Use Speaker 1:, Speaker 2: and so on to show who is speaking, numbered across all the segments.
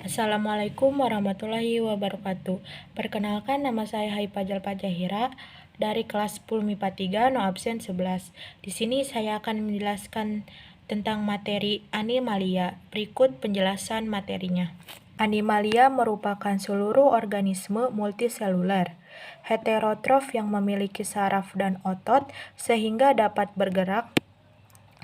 Speaker 1: Assalamualaikum warahmatullahi wabarakatuh. Perkenalkan, nama saya Haipajal Pajahira dari kelas 10 MIPA 3, no absen 11. Di sini saya akan menjelaskan tentang materi animalia. Berikut penjelasan materinya. Animalia merupakan seluruh organisme multiseluler, heterotrof yang memiliki saraf dan otot sehingga dapat bergerak,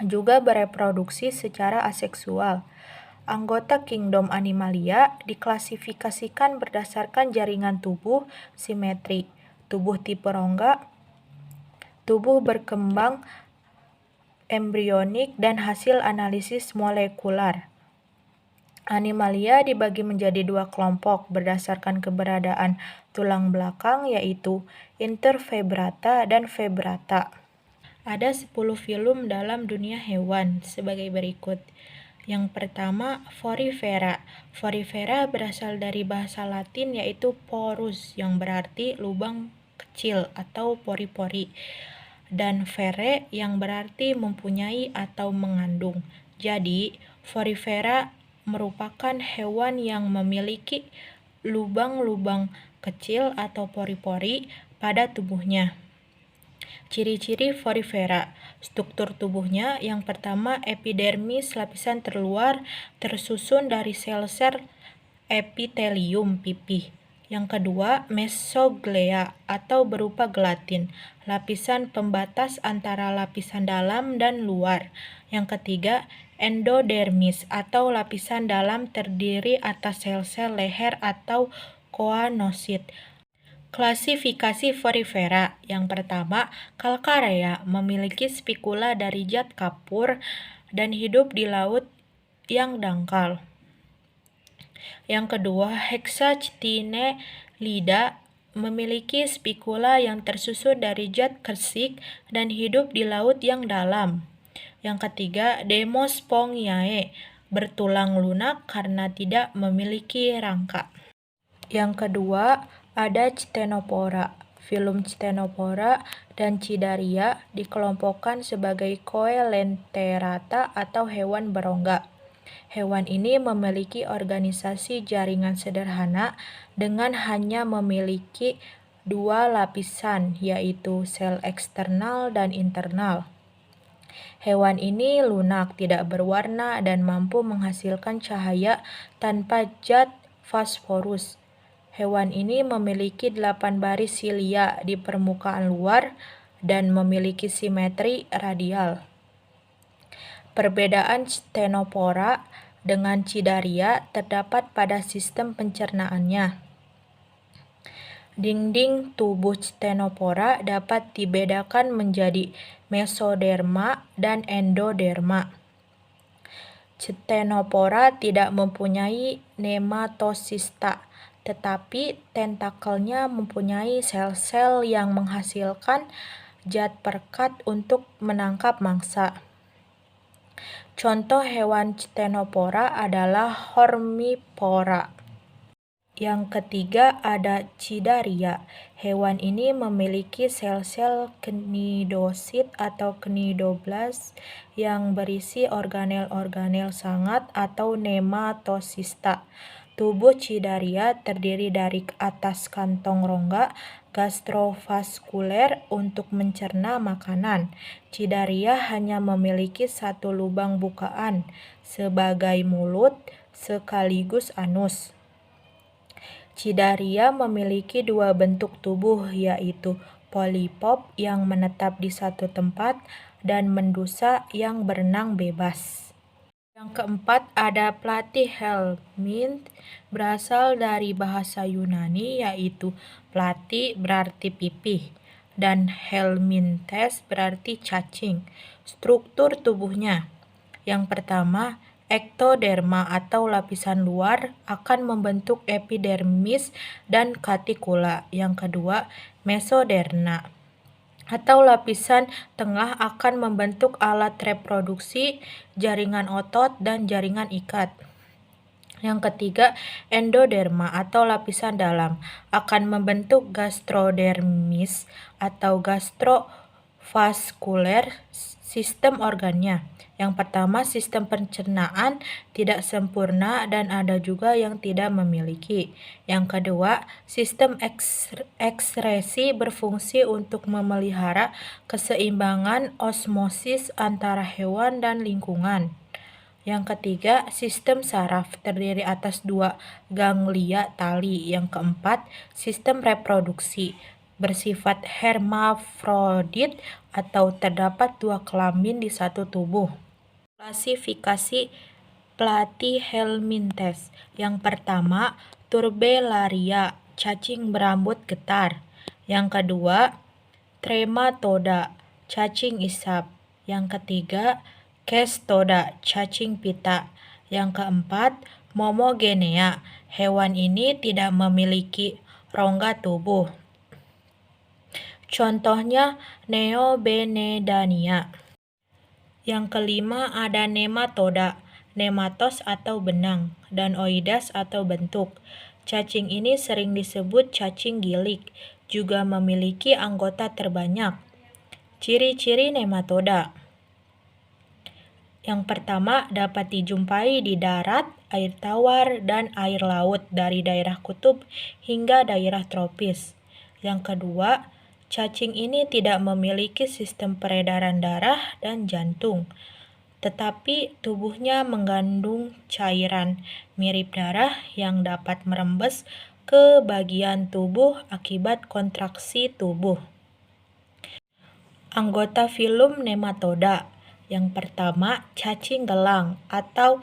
Speaker 1: juga bereproduksi secara aseksual. Anggota kingdom Animalia diklasifikasikan berdasarkan jaringan tubuh simetri, tubuh tipe rongga, tubuh berkembang embrionik, dan hasil analisis molekular. Animalia dibagi menjadi dua kelompok berdasarkan keberadaan tulang belakang, yaitu intervertebrata dan vertebrata. Ada 10 filum dalam dunia hewan sebagai berikut. Yang pertama, Porifera. Porifera berasal dari bahasa Latin yaitu porus, yang berarti lubang kecil atau pori-pori, dan vere yang berarti mempunyai atau mengandung. Jadi, Porifera merupakan hewan yang memiliki lubang-lubang kecil atau pori-pori pada tubuhnya. Ciri-ciri Porifera. Struktur tubuhnya yang pertama, epidermis lapisan terluar tersusun dari sel-sel epitelium pipih. Yang kedua, mesoglea atau berupa gelatin, lapisan pembatas antara lapisan dalam dan luar. Yang ketiga, endodermis atau lapisan dalam terdiri atas sel-sel leher atau koanosit. Klasifikasi Porifera. Yang pertama, Calcarea, memiliki spikula dari zat kapur dan hidup di laut yang dangkal. Yang kedua, Hexacitinellida, memiliki spikula yang tersusun dari zat kersik dan hidup di laut yang dalam. Yang ketiga, Demospongiae, bertulang lunak karena tidak memiliki rangka. Yang kedua, ada Ctenophora. Filum Ctenophora dan Cnidaria dikelompokkan sebagai Coelenterata atau hewan berongga. Hewan ini memiliki organisasi jaringan sederhana dengan hanya memiliki dua lapisan, yaitu sel eksternal dan internal. Hewan ini lunak, tidak berwarna, dan mampu menghasilkan cahaya tanpa zat fosforus. Hewan ini memiliki 8 baris silia di permukaan luar dan memiliki simetri radial. Perbedaan Ctenophora dengan Cnidaria terdapat pada sistem pencernaannya. Dinding tubuh Ctenophora dapat dibedakan menjadi mesoderma dan endoderma. Ctenophora tidak mempunyai nematosista, tetapi tentakelnya mempunyai sel-sel yang menghasilkan zat perekat untuk menangkap mangsa. Contoh hewan Ctenophora adalah Hormipora. Yang ketiga ada Cnidaria. Hewan ini memiliki sel-sel cnidosit atau cnidoblast yang berisi organel-organel sangat atau nematosista. Tubuh Cnidaria terdiri dari atas kantong rongga gastrovaskuler untuk mencerna makanan. Cnidaria hanya memiliki satu lubang bukaan sebagai mulut sekaligus anus. Cnidaria memiliki dua bentuk tubuh, yaitu polipop yang menetap di satu tempat dan medusa yang berenang bebas. Yang keempat ada Platyhelminth, berasal dari bahasa Yunani yaitu platy berarti pipih dan helminthes berarti cacing. Struktur tubuhnya. Yang pertama, ektoderma atau lapisan luar akan membentuk epidermis dan cuticula. Yang kedua, mesoderma atau lapisan tengah akan membentuk alat reproduksi, jaringan otot, dan jaringan ikat. Yang ketiga, endoderma atau lapisan dalam akan membentuk gastrodermis atau gastrovaskuler Sistem organnya. Yang pertama, sistem pencernaan tidak sempurna dan ada juga yang tidak memiliki. Yang kedua, sistem ekskresi berfungsi untuk memelihara keseimbangan osmosis antara hewan dan lingkungan. Yang ketiga, sistem saraf terdiri atas 2 ganglia tali. Yang keempat, sistem reproduksi bersifat hermafrodit atau terdapat 2 kelamin di satu tubuh. Klasifikasi Platyhelminthes. Yang pertama, Turbellaria, cacing berambut getar. Yang kedua, Trematoda, cacing isap. Yang ketiga, Cestoda, cacing pita. Yang keempat, Momogenea. Hewan ini tidak memiliki rongga tubuh. Contohnya Neobenedania. Yang kelima ada nematoda, nematos atau benang, dan oidas atau bentuk. Cacing ini sering disebut cacing gilik, juga memiliki anggota terbanyak. Ciri-ciri nematoda. Yang pertama, dapat dijumpai di darat, air tawar, dan air laut dari daerah kutub hingga daerah tropis. Yang kedua, cacing ini tidak memiliki sistem peredaran darah dan jantung, tetapi tubuhnya mengandung cairan mirip darah yang dapat merembes ke bagian tubuh akibat kontraksi tubuh. Anggota filum nematoda. Yang pertama, cacing gelang atau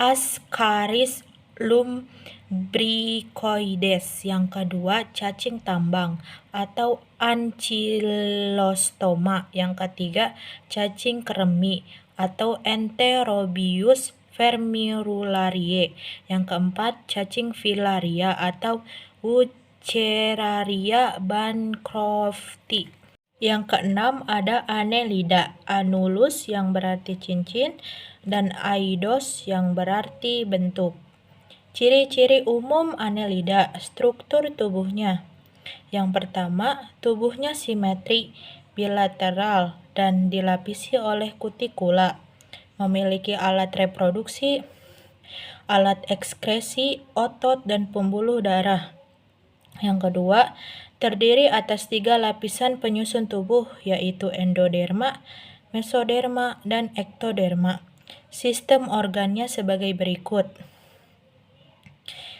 Speaker 1: Ascaris lumbricoides. Yang kedua, cacing tambang atau Ancylostoma. Yang ketiga, cacing kremi atau Enterobius vermicularia. Yang keempat, cacing filaria atau Wucheraria bancrofti. Yang keenam ada Annelida, annulus yang berarti cincin, dan aidos yang berarti bentuk. Ciri-ciri umum Annelida, struktur tubuhnya. Yang pertama, tubuhnya simetri, bilateral, dan dilapisi oleh kutikula. Memiliki alat reproduksi, alat ekskresi, otot, dan pembuluh darah. Yang kedua, terdiri atas 3 lapisan penyusun tubuh, yaitu endoderma, mesoderma, dan ektoderma. Sistem organnya sebagai berikut.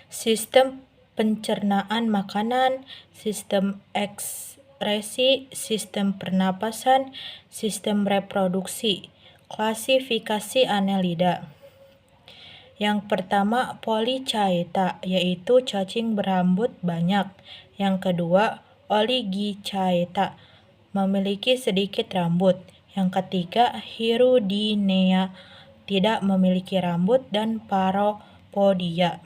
Speaker 1: Sistem pencernaan makanan, sistem ekskresi, sistem pernapasan, sistem reproduksi. Klasifikasi Annelida. Yang pertama, Polychaeta, yaitu cacing berambut banyak. Yang kedua, Oligochaeta, memiliki sedikit rambut. Yang ketiga, Hirudinea, tidak memiliki rambut dan Paropodia.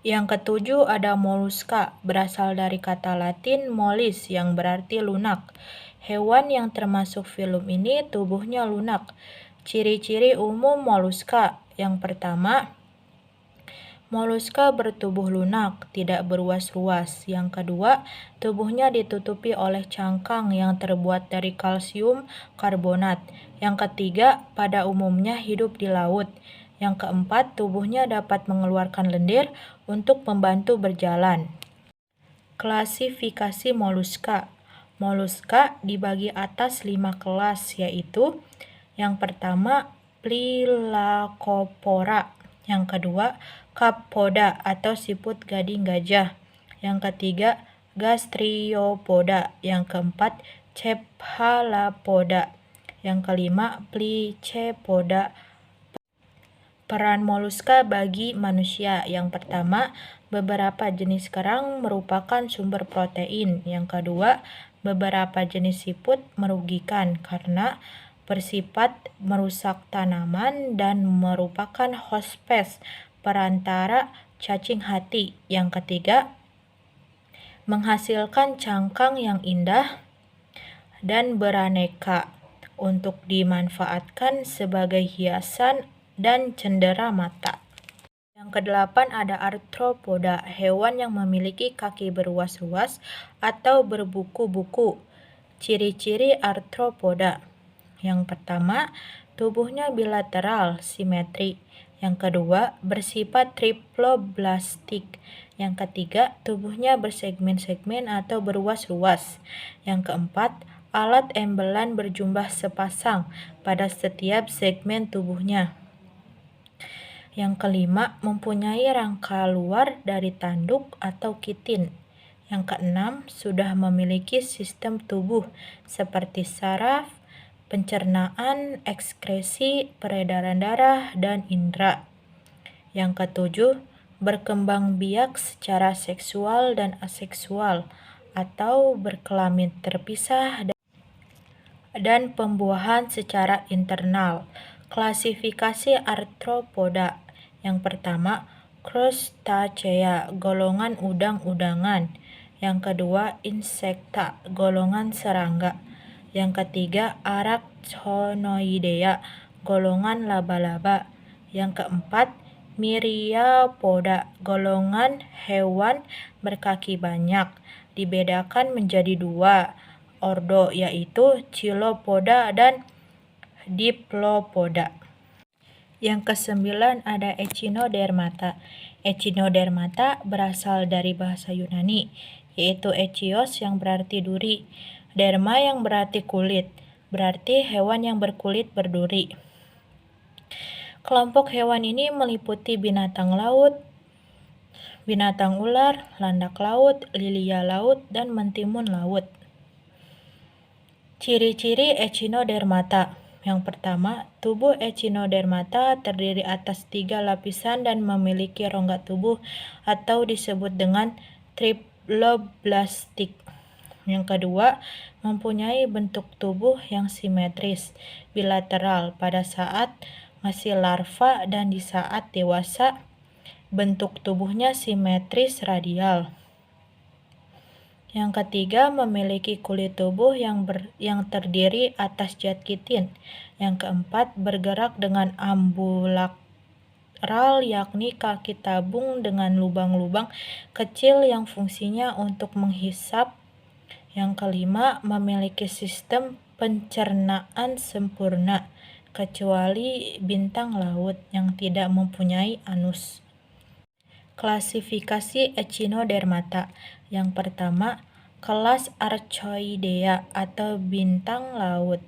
Speaker 1: Yang ketujuh ada Mollusca, berasal dari kata Latin mollis yang berarti lunak. Hewan yang termasuk filum ini tubuhnya lunak. Ciri-ciri umum Mollusca. Yang pertama, Mollusca bertubuh lunak, tidak beruas-ruas. Yang kedua, tubuhnya ditutupi oleh cangkang yang terbuat dari kalsium karbonat. Yang ketiga, pada umumnya hidup di laut. Yang keempat, tubuhnya dapat mengeluarkan lendir untuk membantu berjalan. Klasifikasi Mollusca. Mollusca dibagi atas 5 kelas, yaitu yang pertama, Phyllacopora. Yang kedua, Capoda atau siput gading gajah. Yang ketiga, Gastriopoda. Yang keempat, Cephalopoda. Yang kelima, Plycepoda. Peran mollusca bagi manusia. Yang pertama, beberapa jenis kerang merupakan sumber protein. Yang kedua, beberapa jenis siput merugikan karena bersifat merusak tanaman dan merupakan hospes perantara cacing hati. Yang ketiga, menghasilkan cangkang yang indah dan beraneka untuk dimanfaatkan sebagai hiasan dan cendera mata. Yang kedelapan ada Arthropoda, hewan yang memiliki kaki beruas-ruas atau berbuku-buku. Ciri-ciri Arthropoda. Yang pertama, tubuhnya bilateral, simetri. Yang kedua, bersifat triploblastik. Yang ketiga, tubuhnya bersegmen-segmen atau berruas-ruas. Yang keempat, alat embelan berjumlah sepasang pada setiap segmen tubuhnya. Yang kelima, mempunyai rangka luar dari tanduk atau kitin. Yang keenam, sudah memiliki sistem tubuh seperti saraf, pencernaan, ekskresi, peredaran darah, dan indera. Yang ketujuh, berkembang biak secara seksual dan aseksual atau berkelamin terpisah dan pembuahan secara internal. Klasifikasi arthropoda. Yang pertama, Crustacea, golongan udang-udangan. Yang kedua, Insecta, golongan serangga. Yang ketiga, Arachnoidea, golongan laba-laba. Yang keempat, Myriapoda, golongan hewan berkaki banyak. Dibedakan menjadi dua ordo, yaitu Chilopoda dan Diplopoda. Yang kesembilan ada Echinodermata. Echinodermata berasal dari bahasa Yunani, yaitu echios yang berarti duri, derma yang berarti kulit, berarti hewan yang berkulit berduri. Kelompok hewan ini meliputi binatang laut, binatang ular, landak laut, lilia laut, dan mentimun laut. Ciri-ciri Echinodermata. Yang pertama, tubuh Echinodermata terdiri atas 3 lapisan dan memiliki rongga tubuh atau disebut dengan triploblastik. Yang kedua, mempunyai bentuk tubuh yang simetris, bilateral pada saat masih larva dan di saat dewasa bentuk tubuhnya simetris radial. Yang ketiga, memiliki kulit tubuh yang terdiri atas zat kitin. Yang keempat, bergerak dengan ambulakral, yakni kaki tabung dengan lubang-lubang kecil yang fungsinya untuk menghisap. Yang kelima, memiliki sistem pencernaan sempurna, kecuali bintang laut yang tidak mempunyai anus. Klasifikasi Echinodermata. Yang pertama, kelas Archoidea atau bintang laut.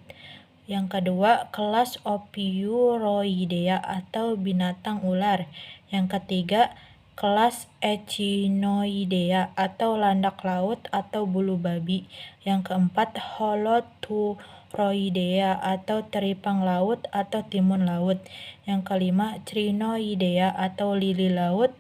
Speaker 1: Yang kedua, kelas Ophiuroidea atau binatang ular. Yang ketiga, kelas Echinoidea atau landak laut atau bulu babi. Yang keempat, Holoturoidea atau teripang laut atau timun laut. Yang kelima, Crinoidea atau lili laut.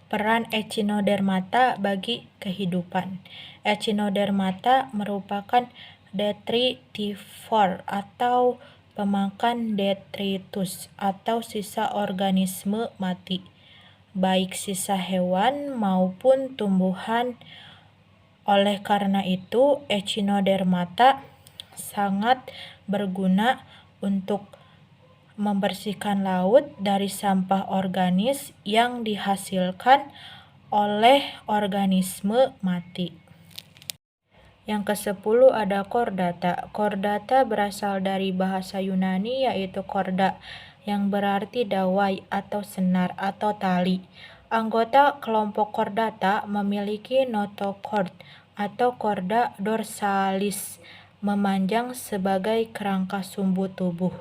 Speaker 1: Peran Echinodermata bagi kehidupan. Echinodermata merupakan detritivore atau pemakan detritus atau sisa organisme mati, baik sisa hewan maupun tumbuhan. Oleh karena itu, Echinodermata sangat berguna untuk membersihkan laut dari sampah organis yang dihasilkan oleh organisme mati. Yang ke-10 ada Chordata. Chordata berasal dari bahasa Yunani yaitu chorda, yang berarti dawai atau senar atau tali. Anggota kelompok Chordata memiliki notochord atau chorda dorsalis memanjang sebagai kerangka sumbu tubuh.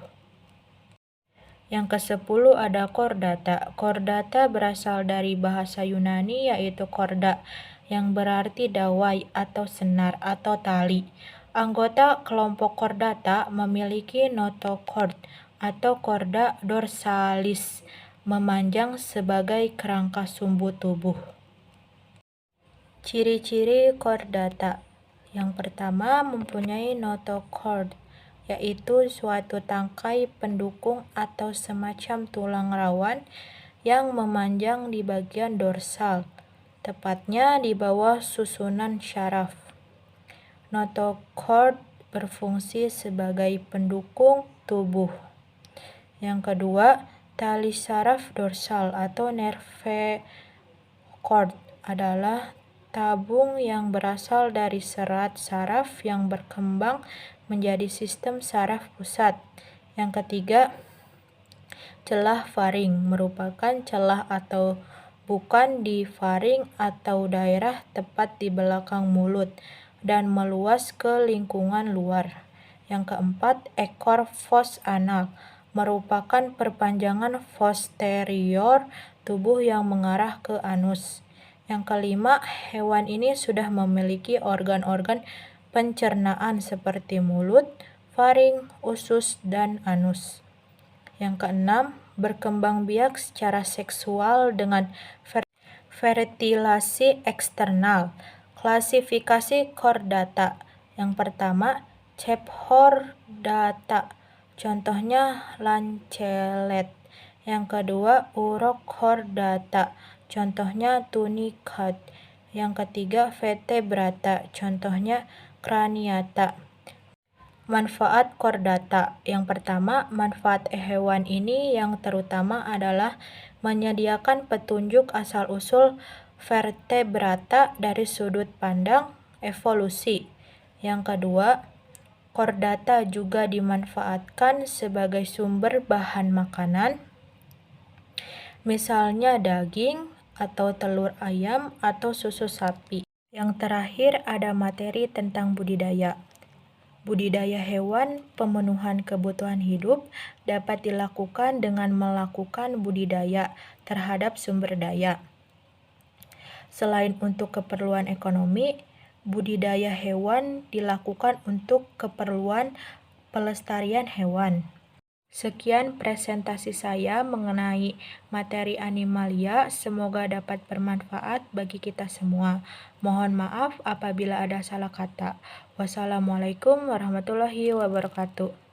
Speaker 1: Yang ke-10 ada Chordata. Chordata berasal dari bahasa Yunani yaitu chorda, yang berarti dawai atau senar atau tali. Anggota kelompok Chordata memiliki notochord atau chorda dorsalis memanjang sebagai kerangka sumbu tubuh. Ciri-ciri Chordata. Yang pertama, mempunyai notochord, yaitu suatu tangkai pendukung atau semacam tulang rawan yang memanjang di bagian dorsal, tepatnya di bawah susunan syaraf. Notochord berfungsi sebagai pendukung tubuh. Yang kedua, tali saraf dorsal atau nerve cord adalah tabung yang berasal dari serat saraf yang berkembang menjadi sistem saraf pusat. Yang ketiga, celah faring merupakan celah atau bukan di faring atau daerah tepat di belakang mulut dan meluas ke lingkungan luar. Yang keempat, ekor fos anal merupakan perpanjangan posterior tubuh yang mengarah ke anus. Yang kelima, hewan ini sudah memiliki organ-organ pencernaan seperti mulut, faring, usus, dan anus. Yang keenam, berkembang biak secara seksual dengan fertilasi eksternal. Klasifikasi chordata. Yang pertama, Chordata. Contohnya lancelet. Yang kedua, Urochordata. Contohnya tunicate. Yang ketiga, Vertebrata. Contohnya Craniata. Manfaat chordata. Yang pertama, manfaat hewan ini yang terutama adalah menyediakan petunjuk asal-usul vertebrata dari sudut pandang evolusi. Yang kedua, chordata juga dimanfaatkan sebagai sumber bahan makanan, misalnya daging atau telur ayam atau susu sapi. Yang terakhir ada materi tentang budidaya. Budidaya hewan pemenuhan kebutuhan hidup dapat dilakukan dengan melakukan budidaya terhadap sumber daya. Selain untuk keperluan ekonomi, budidaya hewan dilakukan untuk keperluan pelestarian hewan. Sekian presentasi saya mengenai materi animalia, semoga dapat bermanfaat bagi kita semua. Mohon maaf apabila ada salah kata. Wassalamualaikum warahmatullahi wabarakatuh.